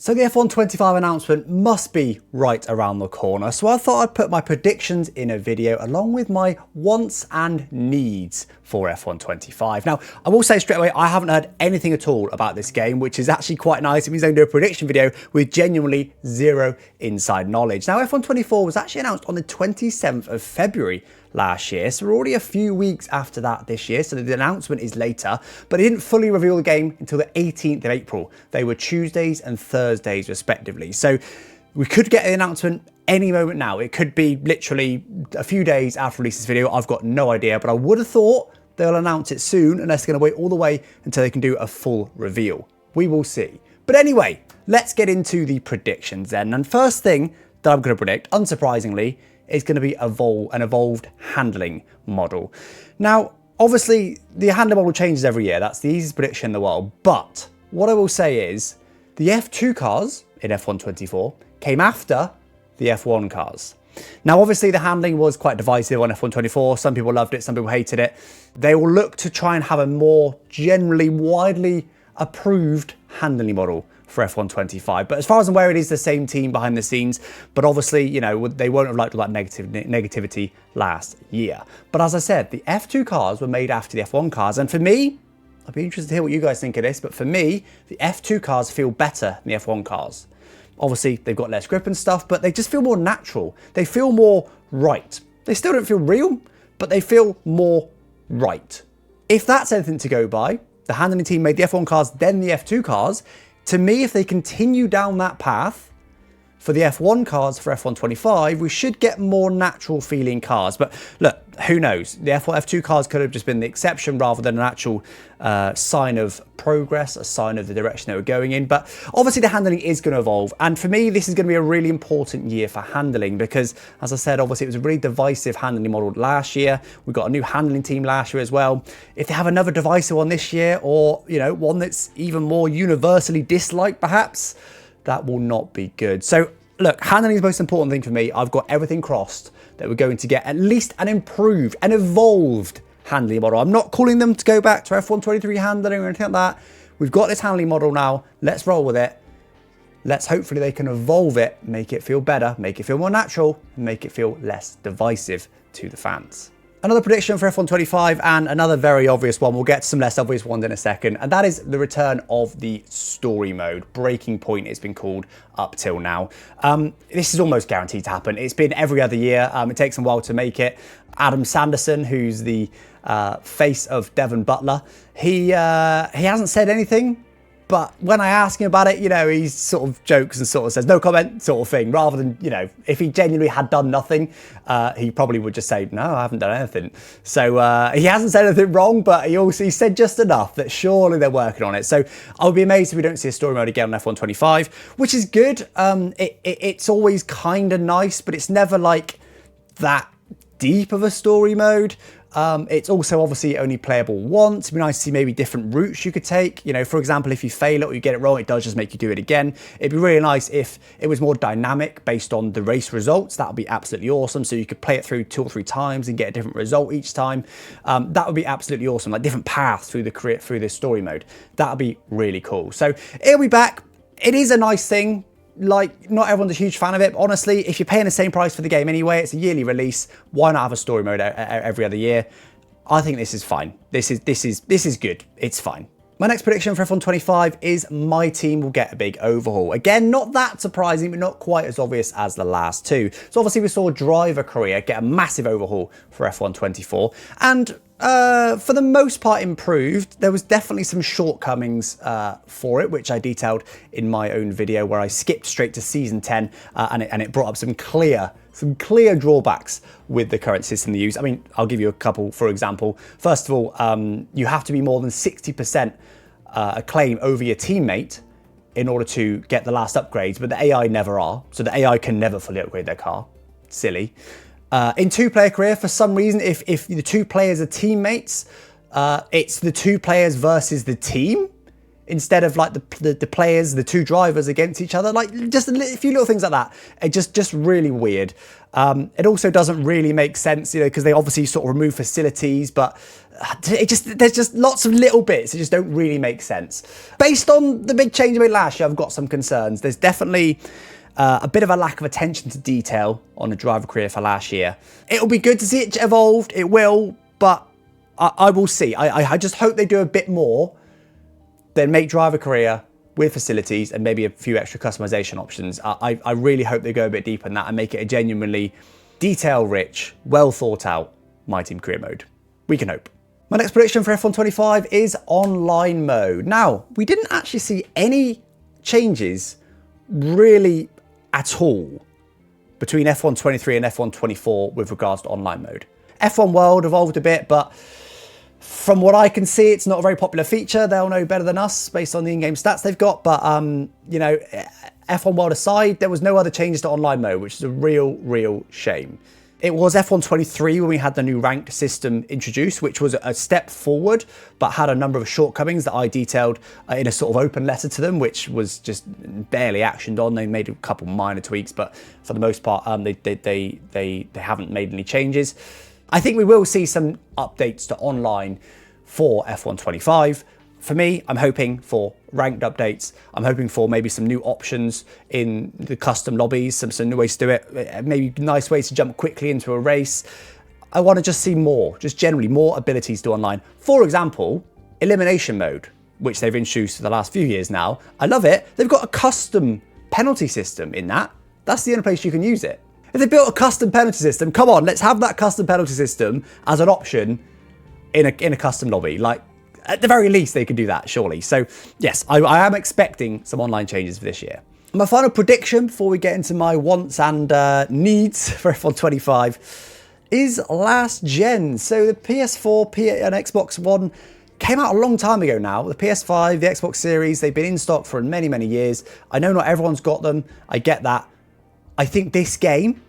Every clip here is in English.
So the F125 announcement must be right around the corner, so I thought I'd put my predictions in a video along with my wants and needs for F125. Now, I will say straight away, I haven't heard anything at all about this game, which is actually quite nice. It means I can do a prediction video with genuinely zero inside knowledge. Now, F124 was actually announced on the 27th of February last year, so we're already a few weeks after that this year, so the announcement is later, but it didn't fully reveal the game until the 18th of April. They were Tuesdays and Thursdays respectively, so we could get an announcement any moment now. It could be literally a few days after release this video. I've got no idea, but I would have thought they'll announce it soon unless they're going to wait all the way until they can do a full reveal. We will see. But anyway, let's get into the predictions then. And first thing that I'm going to predict, unsurprisingly, is going to be an evolved handling model. Now, obviously, the handling model changes every year. That's the easiest prediction in the world. But what I will say is the F2 cars in F124 came after the F1 cars. Now, obviously, the handling was quite divisive on F124. Some people loved it, some people hated it. They will look to try and have a more generally widely approved handling model for F125. But as far as I'm aware, it is the same team behind the scenes. But obviously, you know, they won't have liked all that negativity last year. But as I said, the F2 cars were made after the F1 cars. And for me, I'd be interested to hear what you guys think of this. But for me, the F2 cars feel better than the F1 cars. Obviously, they've got less grip and stuff, but they just feel more natural. They feel more right. They still don't feel real, but they feel more right. If that's anything to go by, the handling team made the F1 cars, then the F2 cars. To me, if they continue down that path for the F1 cars for F125, we should get more natural feeling cars. But look, who knows? The F2 cars could have just been the exception rather than an actual sign of progress, a sign of the direction they were going in. But obviously the handling is going to evolve. And for me, this is going to be a really important year for handling because, as I said, obviously it was a really divisive handling model last year. We got a new handling team last year as well. If they have another divisive one this year, or, you know, one that's even more universally disliked perhaps, that will not be good. So look, handling is the most important thing for me. I've got everything crossed that we're going to get at least an improved, an evolved handling model. I'm not calling them to go back to F123 handling or anything like that. We've got this handling model now. Let's roll with it. Let's hopefully they can evolve it, make it feel better, make it feel more natural, and make it feel less divisive to the fans. Another prediction for F125 and another very obvious one. We'll get to some less obvious ones in a second. And that is the return of the story mode. Breaking point it's been called up till now. This is almost guaranteed to happen. It's been every other year. It takes a while to make it. Adam Sanderson, who's the face of Devon Butler, he hasn't said anything. But when I ask him about it, you know, he sort of jokes and sort of says, no comment sort of thing, rather than, you know, if he genuinely had done nothing, he probably would just say, no, I haven't done anything. So he hasn't said anything wrong, but he said just enough that surely they're working on it. So I'll be amazed if we don't see a story mode again on F125, which is good. It's always kind of nice, but it's never like that deep of a story mode. It's also obviously only playable once. It'd be nice to see maybe different routes you could take. You know, for example, if you fail it or you get it wrong, it does just make you do it again. It'd be really nice if it was more dynamic based on the race results. That would be absolutely awesome. So you could play it through 2 or 3 times and get a different result each time. That would be absolutely awesome. Like different paths through this story mode. That would be really cool. So it'll be back. It is a nice thing. Like, not everyone's a huge fan of it, but honestly, if you're paying the same price for the game anyway, it's a yearly release, why not have a story mode every other year? I think this is fine. This is good. It's fine. My next prediction for F125 is my team will get a big overhaul. Again, not that surprising, but not quite as obvious as the last two. So obviously we saw Driver Korea get a massive overhaul for F124, and for the most part improved. There was definitely some shortcomings for it, which I detailed in my own video where I skipped straight to season 10 and it brought up some clear drawbacks with the current system they use. I mean, I'll give you a couple, for example. First of all, you have to be more than 60% acclaim over your teammate in order to get the last upgrades, but the AI never are. So the AI can never fully upgrade their car. Silly. In 2-player career, for some reason, if the 2 players are teammates, it's the 2 players versus the team instead of like the players, the two drivers against each other. Like just a few little things like that. It just really weird. It also doesn't really make sense, you know, because they obviously sort of remove facilities, but there's just lots of little bits that just don't really make sense. Based on the big change they made last year, I've got some concerns. There's definitely a bit of a lack of attention to detail on the driver career for last year. It'll be good to see it evolved. It will, but I will see. I just hope they do a bit more than make driver career with facilities and maybe a few extra customization options. I really hope they go a bit deeper in that and make it a genuinely detail-rich, well thought out My Team Career mode. We can hope. My next prediction for F1 25 is online mode. Now, we didn't actually see any changes really at all between F1 23 and F1 24 with regards to online mode. F1 World evolved a bit, but from what I can see, it's not a very popular feature. They'll know better than us based on the in-game stats they've got. But, you know, F1 World aside, there was no other changes to online mode, which is a real shame. It was F1 23 when we had the new ranked system introduced, which was a step forward, but had a number of shortcomings that I detailed in a sort of open letter to them, which was just barely actioned on. They made a couple minor tweaks, but for the most part, they haven't made any changes. I think we will see some updates to online for F1 25. For me, I'm hoping for ranked updates. I'm hoping for maybe some new options in the custom lobbies, some new ways to do it, maybe nice ways to jump quickly into a race. I want to just see more, just generally more abilities to online. For example, elimination mode, which they've introduced for the last few years now. I love it. They've got a custom penalty system in that. That's the only place you can use it. If they built a custom penalty system, come on, let's have that custom penalty system as an option in a custom lobby. Like, at the very least, they could do that, surely. So, yes, I am expecting some online changes for this year. My final prediction before we get into my wants and needs for F1 25 is last gen. So the PS4 and Xbox One came out a long time ago now. The PS5, the Xbox Series, they've been in stock for many years. I know not everyone's got them. I get that. I think this game,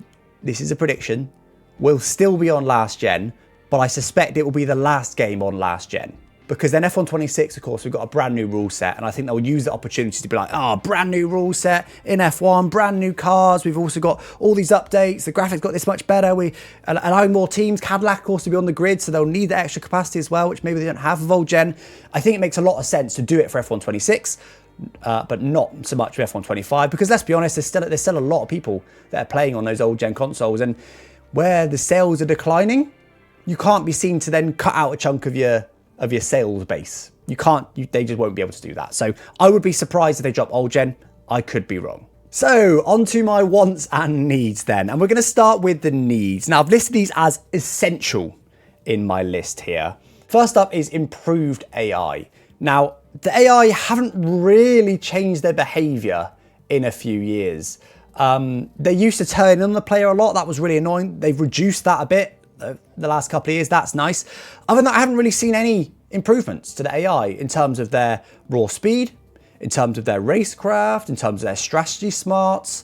this is a prediction, will still be on last gen, but I suspect it will be the last game on last gen. Because then F1 26, of course, we've got a brand new rule set, and I think they'll use the opportunity to be like, oh, brand new rule set in F1, brand new cars. We've also got all these updates. The graphics got this much better. We allowing more teams. Cadillac, of course, to be on the grid, so they'll need the extra capacity as well, which maybe they don't have with old gen. I think it makes a lot of sense to do it for F1 26, but not so much for F1 25, because let's be honest, there's still a lot of people that are playing on those old gen consoles, and where the sales are declining, you can't be seen to then cut out a chunk of your sales base. You can't, they just won't be able to do that. So I would be surprised if they drop old gen. I could be wrong. So on to my wants and needs then. And we're going to start with the needs. Now I've listed these as essential in my list here. First up is improved AI. Now the AI haven't really changed their behavior in a few years. They used to turn on the player a lot. That was really annoying. They've reduced that a bit the last couple of years. That's nice. Other than that, I haven't really seen any improvements to the AI in terms of their raw speed, in terms of their racecraft, in terms of their strategy smarts.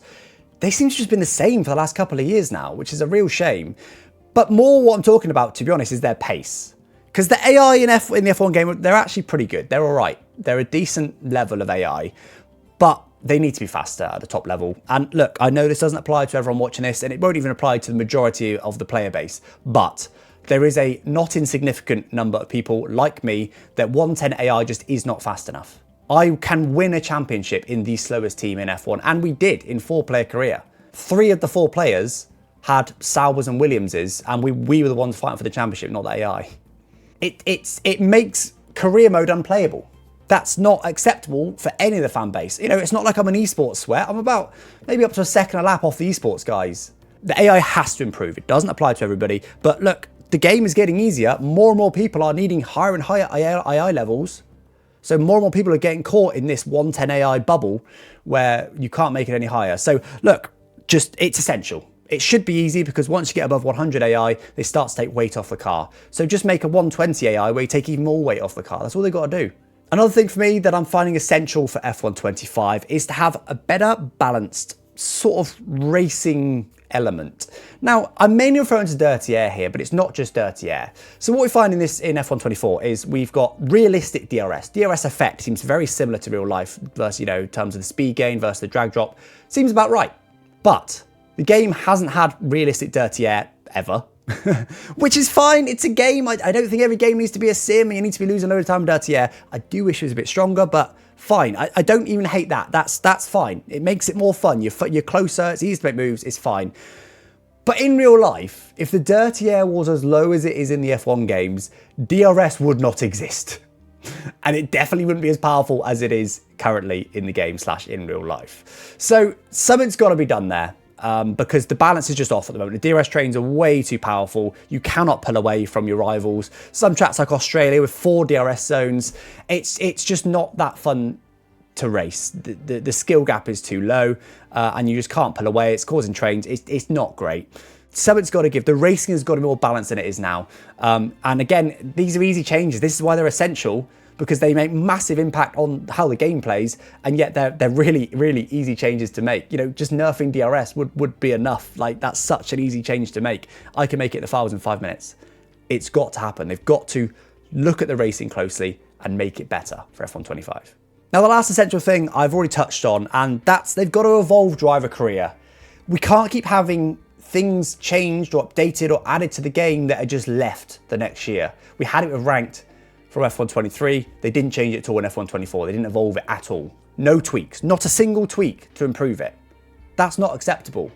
They seem to have just been the same for the last couple of years now, which is a real shame. But more what I'm talking about, to be honest, is their pace. Because the AI in the F1 game, they're actually pretty good. They're all right. They're a decent level of AI, but they need to be faster at the top level. And look, I know this doesn't apply to everyone watching this, and it won't even apply to the majority of the player base, but there is a not insignificant number of people like me that 110 AI just is not fast enough. I can win a championship in the slowest team in F1, and we did in 4-player career. 3 of the 4 players had Saubers and Williamses, and we were the ones fighting for the championship, not the AI. It makes career mode unplayable. That's not acceptable for any of the fan base. You know, it's not like I'm an esports sweat. I'm about maybe up to a second a lap off the esports guys. The AI has to improve. It doesn't apply to everybody. But look, the game is getting easier. More and more people are needing higher and higher AI levels. So more and more people are getting caught in this 110 AI bubble where you can't make it any higher. So look, it's essential. It should be easy because once you get above 100 AI, they start to take weight off the car. So just make a 120 AI where you take even more weight off the car. That's all they've got to do. Another thing for me that I'm finding essential for F1 25 is to have a better balanced sort of racing element. Now, I'm mainly referring to dirty air here, but it's not just dirty air. So what we find in F124 is we've got realistic DRS. DRS effect seems very similar to real life versus, in terms of the speed gain versus the drag drop. Seems about right. But the game hasn't had realistic dirty air ever. Which is fine, it's a game. I don't think every game needs to be a sim and you need to be losing a load of time in dirty air. I do wish it was a bit stronger, but fine. I don't even hate that. That's fine. It makes it more fun. You're closer, it's easy to make moves, it's fine. But in real life, if the dirty air was as low as it is in the F1 games, DRS would not exist. And it definitely wouldn't be as powerful as it is currently in the game / in real life. So something's got to be done there. Because the balance is just off at the moment. The DRS trains are way too powerful. You cannot pull away from your rivals. Some tracks like Australia with 4 DRS zones, it's just not that fun to race. The skill gap is too low and you just can't pull away. It's causing trains. It's not great. Something's got to give. The racing has got to be more balanced than it is now. And again, these are easy changes. This is why they're essential, because they make massive impact on how the game plays, and yet they're really, really easy changes to make. Just nerfing DRS would be enough. Like, that's such an easy change to make. I can make it the files in 5 minutes. It's got to happen. They've got to look at the racing closely and make it better for F125. Now, the last essential thing I've already touched on, and that's they've got to evolve driver career. We can't keep having things changed or updated or added to the game that are just left the next year. We had it with ranked from F123, they didn't change it at all in F124. They didn't evolve it at all. No tweaks, not a single tweak to improve it. That's not acceptable.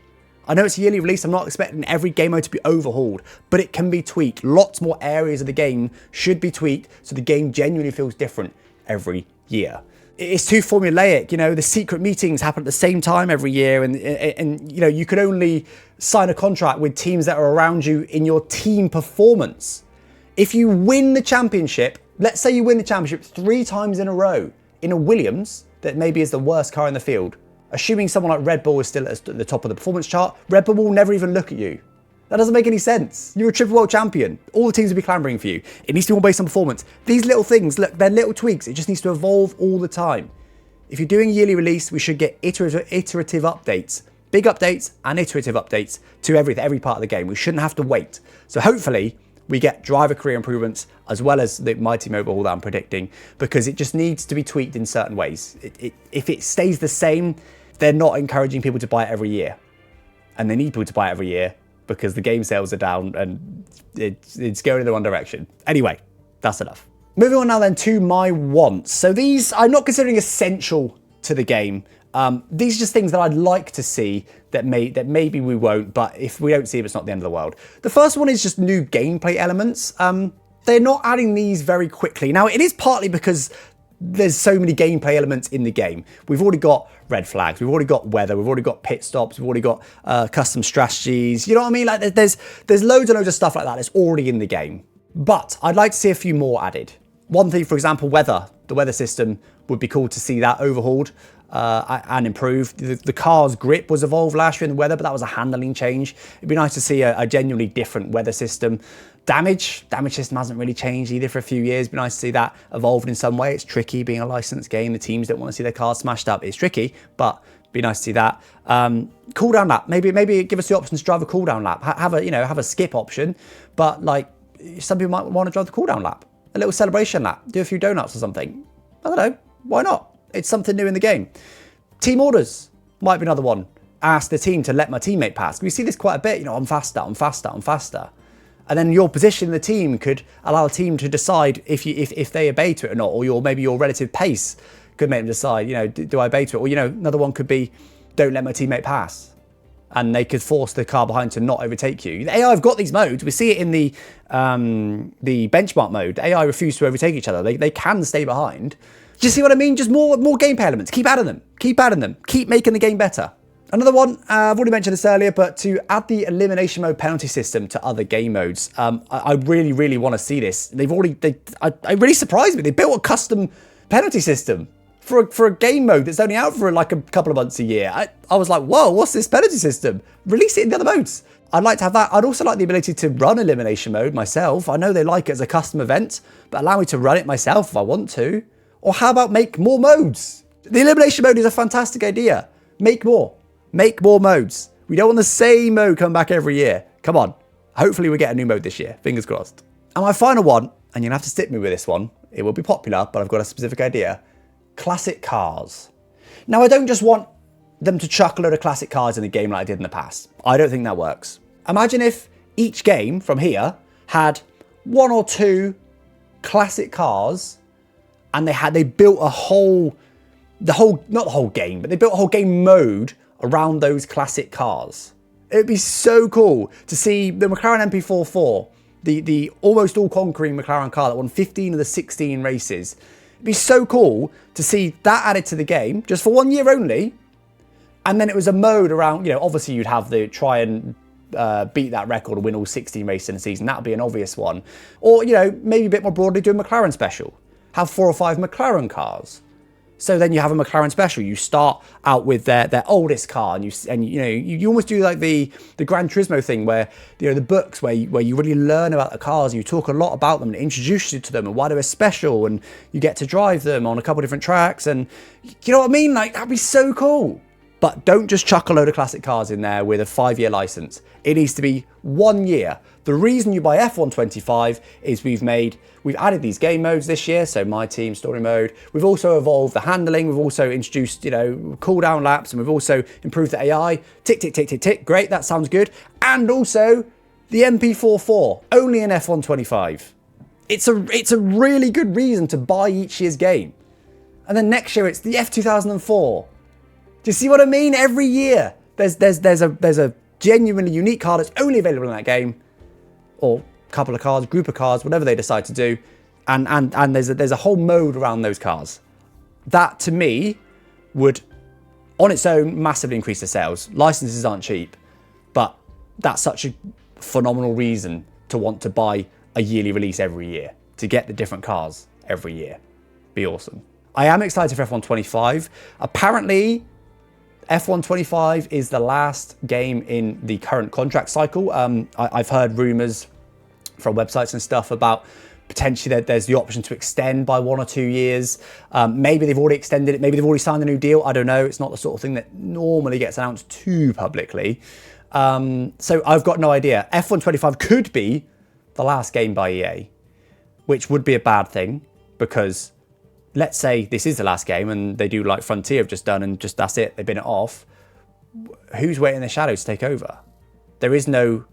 I know it's a yearly release, I'm not expecting every game mode to be overhauled, but it can be tweaked. Lots more areas of the game should be tweaked so the game genuinely feels different every year. It's too formulaic, the secret meetings happen at the same time every year, and you could only sign a contract with teams that are around you in your team performance. If you win the championship, let's say you win the championship 3 times in a row in a Williams that maybe is the worst car in the field, assuming someone like Red Bull is still at the top of the performance chart, Red Bull will never even look at you. That doesn't make any sense. You're a triple world champion. All the teams will be clambering for you. It needs to be more based on performance. These little things, look, they're little tweaks. It just needs to evolve all the time. If you're doing a yearly release, we should get iterative updates, big updates and iterative updates to every part of the game. We shouldn't have to wait. So hopefully we get driver career improvements as well as the mighty mobile that I'm predicting, because it just needs to be tweaked in certain ways. If it stays the same, they're not encouraging people to buy it every year. And they need people to buy it every year because the game sales are down and it's going in the wrong direction. Anyway, that's enough. Moving on now then to my wants. So these I'm not considering essential to the game. These are just things that I'd like to see that maybe we won't, but if we don't see them, it's not the end of the world. The first one is just new gameplay elements. They're not adding these very quickly. Now, it is partly because there's so many gameplay elements in the game. We've already got red flags, we've already got weather, we've already got pit stops, we've already got custom strategies. You know what I mean? Like there's loads and loads of stuff like that that's already in the game. But I'd like to see a few more added. One thing, for example, weather. The weather system would be cool to see that overhauled and improved. The car's grip was evolved last year in the weather, but that was a handling change. It'd be nice to see a genuinely different weather system. Damage system hasn't really changed either for a few years. It'd be nice to see that evolved in some way. It's tricky being a licensed game. The teams don't want to see their cars smashed up. It's tricky, but it'd be nice to see that. Cooldown lap. Maybe give us the option to drive a cooldown lap. Have a skip option, but like some people might want to drive the cooldown lap. A little celebration lap. Do a few donuts or something. I don't know. Why not? It's something new in the game. Team orders might be another one. Ask the team to let my teammate pass. We see this quite a bit. I'm faster, I'm faster, I'm faster. And then your position in the team could allow a team to decide if they obey to it or not, or maybe your relative pace could make them decide, do I obey to it? Or, another one could be, don't let my teammate pass. And they could force the car behind to not overtake you. The AI have got these modes. We see it in the benchmark mode. The AI refuse to overtake each other. They can stay behind. Do you see what I mean? Just more gameplay elements. Keep adding them. Keep adding them. Keep making the game better. Another one, I've already mentioned this earlier, but to add the elimination mode penalty system to other game modes. I really, really want to see this. It really surprised me. They built a custom penalty system for a game mode that's only out for like a couple of months a year. I was like, whoa, what's this penalty system? Release it in the other modes. I'd like to have that. I'd also like the ability to run elimination mode myself. I know they like it as a custom event, but allow me to run it myself if I want to. Or how about make more modes? The elimination mode is a fantastic idea. Make more. Make more modes. We don't want the same mode come back every year. Come on. Hopefully we get a new mode this year. Fingers crossed. And my final one, and you'll have to stick me with this one. It will be popular, but I've got a specific idea. Classic cars. Now, I don't just want them to chuck a load of classic cars in a game like I did in the past. I don't think that works. Imagine if each game from here had 1 or 2 classic cars, and they built not the whole game, but they built a whole game mode around those classic cars. It would be so cool to see the McLaren MP44, the almost all-conquering McLaren car that won 15 of the 16 races. It'd be so cool to see that added to the game, just for 1 year only. And then it was a mode around, you know, obviously you'd have the try and beat that record and win all 16 races in a season. That would be an obvious one. Or, you know, maybe a bit more broadly do a McLaren special. Have 4 or 5 McLaren cars. So then you have a McLaren special. You start out with their oldest car, and you almost do like the Gran Turismo thing, where, you know, the books where you really learn about the cars and you talk a lot about them and introduce you to them and why they're special, and you get to drive them on a couple of different tracks, and you know what I mean? Like, that'd be so cool. But don't just chuck a load of classic cars in there with a 5-year license. It needs to be 1 year. The reason you buy F1 25 is we've added these game modes this year. So my team, story mode. We've also evolved the handling. We've also introduced, you know, cooldown laps, and we've also improved the AI. Tick, tick, tick, tick, tick. Great, that sounds good. And also the MP44, only in F1 25. It's a really good reason to buy each year's game. And then next year it's the F2004. Do you see what I mean? Every year there's a genuinely unique car that's only available in that game, or couple of cars, group of cars, whatever they decide to do, and there's a whole mode around those cars. That to me would, on its own, massively increase the sales. Licenses aren't cheap, but that's such a phenomenal reason to want to buy a yearly release every year, to get the different cars every year. Be awesome. I am excited for F1 25. Apparently, F1 25 is the last game in the current contract cycle. I've heard rumours from websites and stuff about potentially that there's the option to extend by 1 or 2 years. Maybe they've already extended it. Maybe they've already signed a new deal. I don't know. It's not the sort of thing that normally gets announced too publicly. So I've got no idea. F1 25 could be the last game by EA, which would be a bad thing, because let's say this is the last game and they do like Frontier have just done, and just that's it, they bin it off. Who's waiting in the shadows to take over? There is no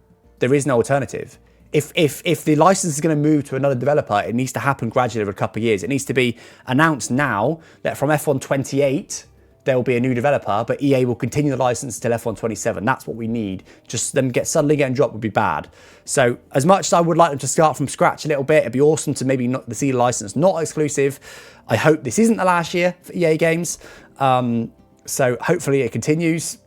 alternative. If the license is going to move to another developer, it needs to happen gradually over a couple of years. It needs to be announced now that from F1 28 there will be a new developer, but EA will continue the license till F1 27. That's what we need. Just them suddenly getting dropped would be bad. So as much as I would like them to start from scratch a little bit, it'd be awesome to maybe not see the license not exclusive. I hope this isn't the last year for EA games. So hopefully it continues.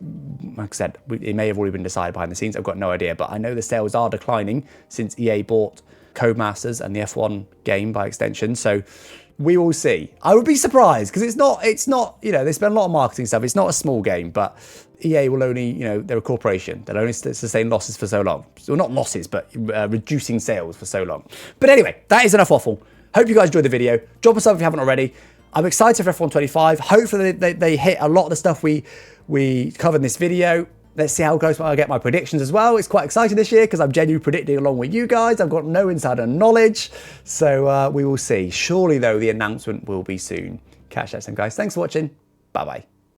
Like I said, it may have already been decided behind the scenes. I've got no idea, but I know the sales are declining since EA bought Codemasters and the F1 game by extension. So we will see. I would be surprised, because it's not, you know, they spend a lot of marketing stuff. It's not a small game, but EA will only, you know, they're a corporation. They'll only sustain losses for so long. Well, not losses, but reducing sales for so long. But anyway, that is enough waffle. Hope you guys enjoyed the video. Drop a sub if you haven't already. I'm excited for F1 25. Hopefully they hit a lot of the stuff we covered in this video. Let's see how close I get my predictions as well. It's quite exciting this year because I'm genuinely predicting along with you guys. I've got no insider knowledge. So we will see. Surely, though, the announcement will be soon. Catch you next time, guys. Thanks for watching. Bye-bye.